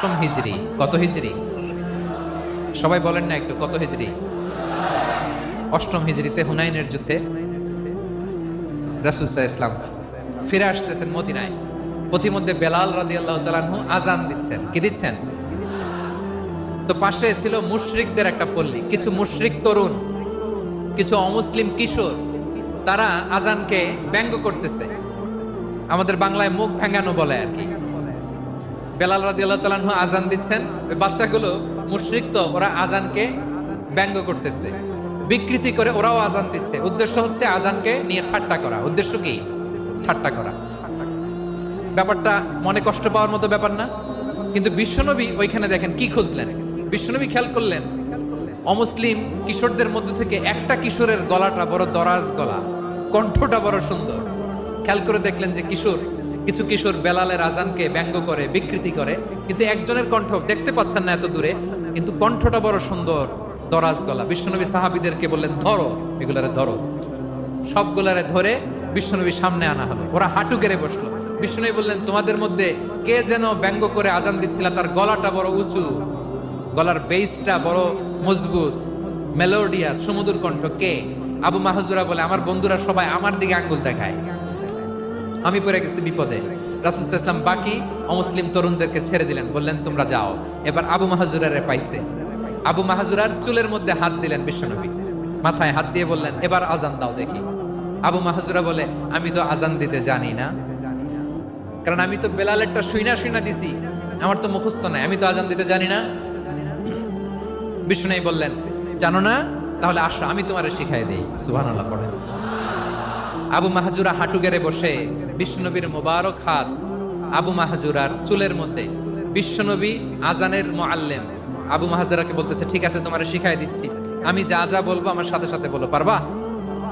অষ্টম হিজরি। কত হিজরি সবাই বলেন না একটু, কত হিজরি? অষ্টম হিজরিতে হুনাইনের যুদ্ধে রাসূল সাল্লাল্লাহু আলাইহি ইসলাম ফিরে আসতেছেন মদিনায়। পথিমধ্যে বেলাল রাদিয়াল্লাহু তাআলা আনহু আজান দিচ্ছেন। কি দিচ্ছেন? তো পাশে ছিল মুশরিকদের একটা পল্লী, কিছু মুশরিক তরুণ, কিছু অমুসলিম কিশোর, তারা আজানকে ব্যঙ্গ করতেছে। আমাদের বাংলায় মুখ ভেঙানো বলে আর কি। বেলাল রাদিয়াল্লাহু তাআলা আনহু আজান দিচ্ছেন, ওই বাচ্চাগুলো মুশরিক, তো ওরা আজানকে ব্যঙ্গ করতেছে, বিকৃতি করে ওরাও আজান দিচ্ছে। উদ্দেশ্য হচ্ছে আজানকে নিয়ে ঠাট্টা করা। উদ্দেশ্য কি? ঠাট্টা করা। ব্যাপারটা মনে কষ্ট পাওয়ার মতো ব্যাপার না? কিন্তু বিশ্বনবী ওইখানে দেখেন কি খুঁজলেন। বিশ্বনবী খেয়াল করলেন অমুসলিম কিশোরদের মধ্যে থেকে একটা কিশোরের গলাটা বড় দরাজ গলা, কণ্ঠটা বড় সুন্দর। খেয়াল করে দেখলেন যে কিছু কিশোর বেলালের আজানকে ব্যঙ্গ করে, বিকৃতি করে, কিন্তু একজনের কণ্ঠ দেখতে পাচ্ছেন না এত দূরে, কিন্তু কণ্ঠটা বড় সুন্দর, দরাজ গলা। বিশ্বনবী সাহাবীদেরকে বললেন, ধরো এগুলারে, ধরো। সবগুলারে ধরে বিশ্বনবীর সামনে আনা হলো। ওরা হাঁটু গেড়ে বসলো। বিশ্বনবী বললেন, তোমাদের মধ্যে কে যেন ব্যঙ্গ করে আজান দিচ্ছিল, তার গলাটা বড় উঁচু, গলার বেসটা বড় মজবুত, মেলোডিয়াস, সুমধুর কণ্ঠ, কে? আবু মাহজুরা বলে, আমার বন্ধুরা সবাই আমার দিকে আঙ্গুল দেখায়, আমি পড়ে গেছি বিপদে। রাসূল সাল্লাল্লাহু আলাইহি ওয়াসাল্লাম বাকি অমুসলিম তরুণদেরকে ছেড়ে দিলেন, বললেন তোমরা যাও। এবার আবু মাহজুরারে পাইছে। আবু মাহজুরার চুলের মধ্যে হাত দিলেন বিশ্বনবী, মাথায় হাত দিয়ে বললেন, এবার আজান দাও দেখি। আবু মাহজুরা বলে, আমি তো আজান দিতে জানি না, কারণ আমি তো বেলালেরটা শুইনা দিছি, আমার তো মুখস্থ নাই, আমি তো আজান দিতে জানি না। বিষ্ণু বললেন, জানো না? তাহলে আসো, আমি তোমারে শিখাই দেই। সুবহানাল্লাহ পড়েন। আবু মাহজুরা হাঁটু গেড়ে বসে বিশ্বনবীর মোবারক হাত আবু মাহজুরার চুলের মধ্যে। বিশ্বনবী আজানের মুআল্লিম আবু মাহজুরাকে বলতেছে, ঠিক আছে তোমারে শিখাই দিচ্ছি, আমি যা যা বলবো আমার সাথে সাথে বলো, পারবা?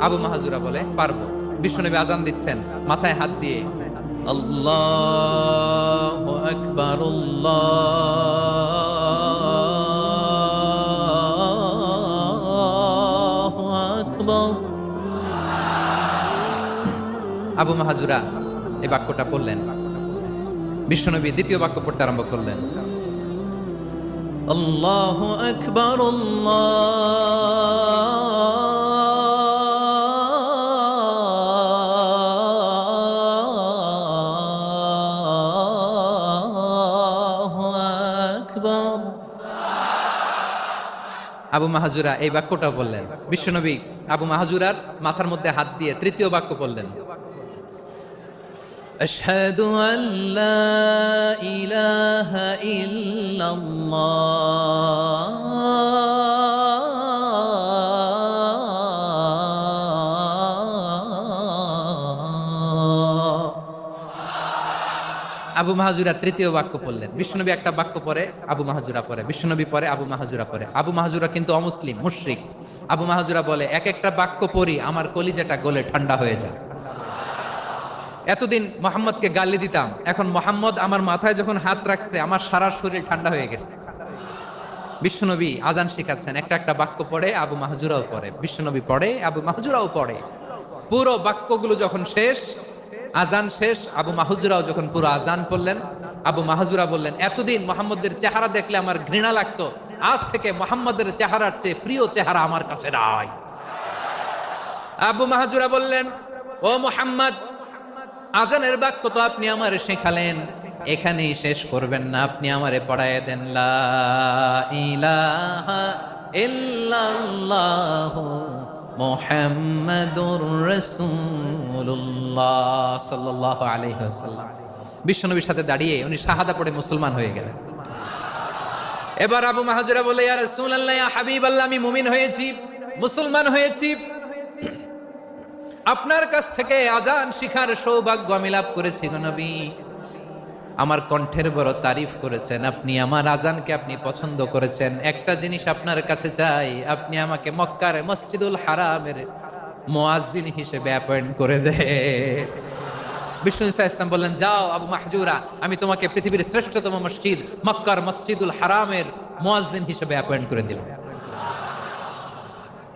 আবু মাহজুরা বলে, পারবো। বিশ্বনবী আজান দিচ্ছেন, মাথায় হাত দিয়ে আল্লাহু আকবার, আল্লাহু আকবার। আবু মাহজুরা এই বাক্যটা পড়লেন। বিশ্বনবী দ্বিতীয় বাক্য পড়তে আরম্ভ করলেন, আল্লাহু আকবার, আল্লাহু আকবার। আবু মাহজুরা এই বাক্যটা বললেন। বিশ্বনবী আবু মাহজুরার মাথার মধ্যে হাত দিয়ে তৃতীয় বাক্য বললেন, আশহাদু আল্লা ইলাহা ইল্লাল্লাহ। আবু মাহজুরা তৃতীয় বাক্য পড়লেন। বিশ্বনবী একটা বাক্য পরে আবু মাহজুরা পরে, বিশ্বনবী পরে আবু মাহজুরা পরে। আবু মাহজুরা কিন্তু অমুসলিম, মুশরিক। আবু মাহজুরা বলে, এক একটা বাক্য পড়ি আমার কলিজাটা গলে ঠান্ডা হয়ে যায়। এতদিন মোহাম্মদকে গালি দিতাম, এখন মোহাম্মদ আমার মাথায় যখন হাত রাখছে আমার সারা শরীর ঠান্ডা হয়ে গেছে। বিশ্বনবী আজান শিখাচ্ছেন, একটা একটা বাক্য পড়ে আবু মাহজুরাও পড়ে, বিশ্বনবী পড়ে, আবু মাহজুরাও পড়ে। পুরো বাক্যগুলো যখন শেষ, আজান শেষ, আবু মাহজুরাও যখন পুরো আজান পড়লেন, আবু মাহজুরা বললেন, এতদিন মোহাম্মদের চেহারা দেখলে আমার ঘৃণা লাগতো, আজ থেকে মোহাম্মদের চেহারার চেয়ে প্রিয় চেহারা আমার কাছে নাই। আবু মাহজুরা বললেন, ও মুহাম্মদ, আজানের বাক্য তো আপনি আমারে শেখালেন, এখানেই শেষ করবেন না, আপনি আমারে পড়ায় দেন, লা ইলাহা ইল্লাল্লাহু মুহাম্মাদুর রাসূলুল্লাহ সাল্লাল্লাহু আলাইহি ওয়াসাল্লাম। বিশ্বনবীর সাথে দাঁড়িয়ে উনি শাহাদা পড়ে মুসলমান হয়ে গেলেন। এবার আবু মাহজুরা বলে, ইয়া রাসূলুল্লাহ, ইয়া হাবিবাল্লাহ, আমি মুমিন হয়েছি, মুসলমান হয়েছি, আপনার কাছ থেকে আজান শিখার সৌভাগ্য আমি লাভ করেছি গো নবী। আমার কণ্ঠের বড় তারিফ করেছেন আপনি, আমার আজানকে আপনি পছন্দ করেছেন। একটা জিনিস আপনার কাছে চাই, আপনি আমাকে মক্কার মসজিদুল হারামের মুয়াজ্জিন হিসেবে অ্যাপয়েন্ট করে দেন। বিষ্ণু ইসলাম বললেন, যাও আবু মাহজুরা, আমি তোমাকে পৃথিবীর শ্রেষ্ঠতম মসজিদ মক্কার মসজিদুল হারামের মুয়াজ্জিন হিসেবে অ্যাপয়েন্ট করে দিলাম।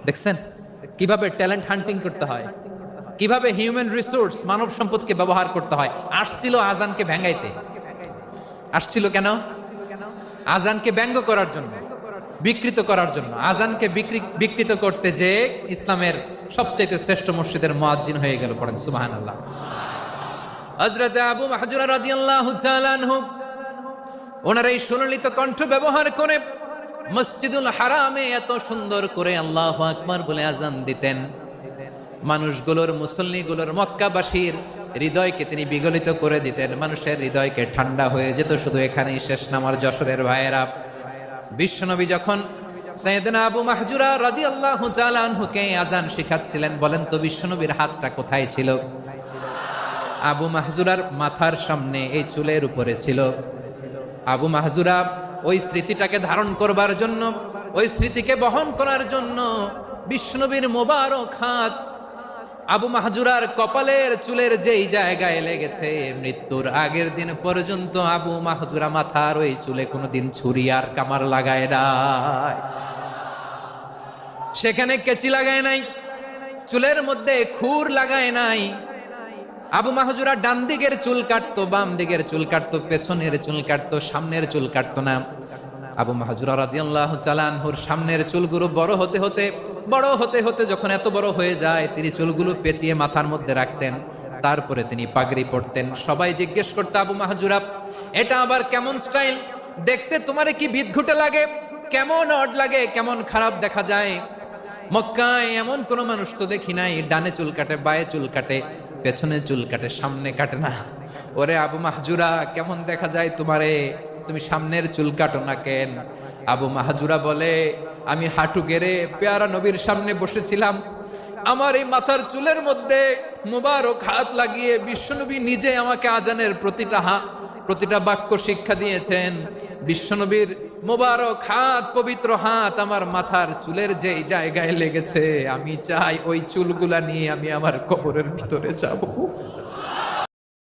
দেখছেন কিভাবে ট্যালেন্ট হান্টিং করতে হয়, কিভাবে হিউম্যান রিসোর্স, মানব সম্পদকে ব্যবহার করতে হয়। আসছিল আজানকে ভেঙাইতে। আসছিল কেন? আজানকে ব্যঙ্গ করার জন্য, বিকৃত করার জন্য, আজানকে বিকৃত করতে যে ইসলামের সবচাইতে শ্রেষ্ঠ মসজিদের মুয়াজ্জিন হয়ে গেল। পড়েন সুবহানাল্লাহ। হযরত আবু মাহজুরা রাদিয়াল্লাহু তাআলা আনহু ওনার এই সুললিত কণ্ঠ ব্যবহার করে মসজিদুল হারামে এত সুন্দর করে আল্লাহু আকবার বলে আজান দিতেন, মানুষগুলোর, মুসল্লিগুলোর, মক্কাবাসীর হৃদয়কে তিনি বিগলিত করে দিতেন, মানুষের হৃদয়কে ঠান্ডা হয়ে যেত। শুধু এখানেই শেষ না আমার যশোরের ভাইয়েরা, বিশ্বনবী যখন সাইয়েদনা আবু মাহজুরা রাদিয়াল্লাহু তাআলা আনহুকে আজান শিখাচ্ছিলেন, বলেন তো বিশ্বনবীর হাতটা কোথায় ছিল? আবু মাহজুরার মাথার সামনে, এই চুলের উপরে ছিল। আবু মাহজুরা ওই স্মৃতিটাকে ধারণ করবার জন্য, ওই স্মৃতিকে বহন করার জন্য বিশ্বনবীর মোবারক হাত আবু মাহজুরার কপালের চুলের যেই জায়গায় লেগেছে, মৃত্যুর আগের দিন পর্যন্ত আবু মাহজুরা মাথার ওই চুলে কোনোদিন ছুরি আর কামার লাগায় নাই, সেখানে কেচি লাগায় নাই, চুলের মধ্যে খুর লাগায় নাই। আবু মাহজুরা ডান দিকের চুল কাটতো, বাম দিকের চুল কাটতো, পেছনের চুল কাটতো, সামনের চুল কাটতো না। আবু মাহজুরা রাদিয়াল্লাহু তাআলা আনহুর সামনের চুলগুলো বড় হতে হতে যখন এত বড় হয়ে যায়, তিনি চুলগুলো পেঁচিয়ে মাথার মধ্যে রাখতেন, তারপরে তিনি পাগড়ি পরতেন। সবাই জিজ্ঞেস করতো, আবু মাহজুরা এটা আবার কেমন স্টাইল? দেখতে তোমারে কি বিদঘুটে লাগে, কেমন অড লাগে, কেমন খারাপ দেখা যায়। মক্কায় এমন কোন মানুষ তো দেখি নাই, ডানে চুল কাটে, বায়ে চুল কাটে, পেছনে চুল কাটে, সামনে কাটে না। ওরে আবু মাহজুরা, কেমন দেখা যায় তোমারে, তুমি সামনের চুল কাটো না কেন? আবু মাহজুরা বলে, আমি হাঁটু গেড়ে পেয়ারা নবীর সামনে বসেছিলাম, আমার এই মাথার চুলের মধ্যে মুবারক হাত লাগিয়ে বিশ্বনবী নিজে আমাকে আজানের প্রতিটা বাক্য শিক্ষা দিয়েছেন। বিশ্বনবীর মোবারক হাত, পবিত্র হাত আমার মাথার চুলের যেই জায়গায় লেগেছে, আমি চাই ওই চুলগুলা নিয়ে আমি আমার কবরের ভিতরে যাব।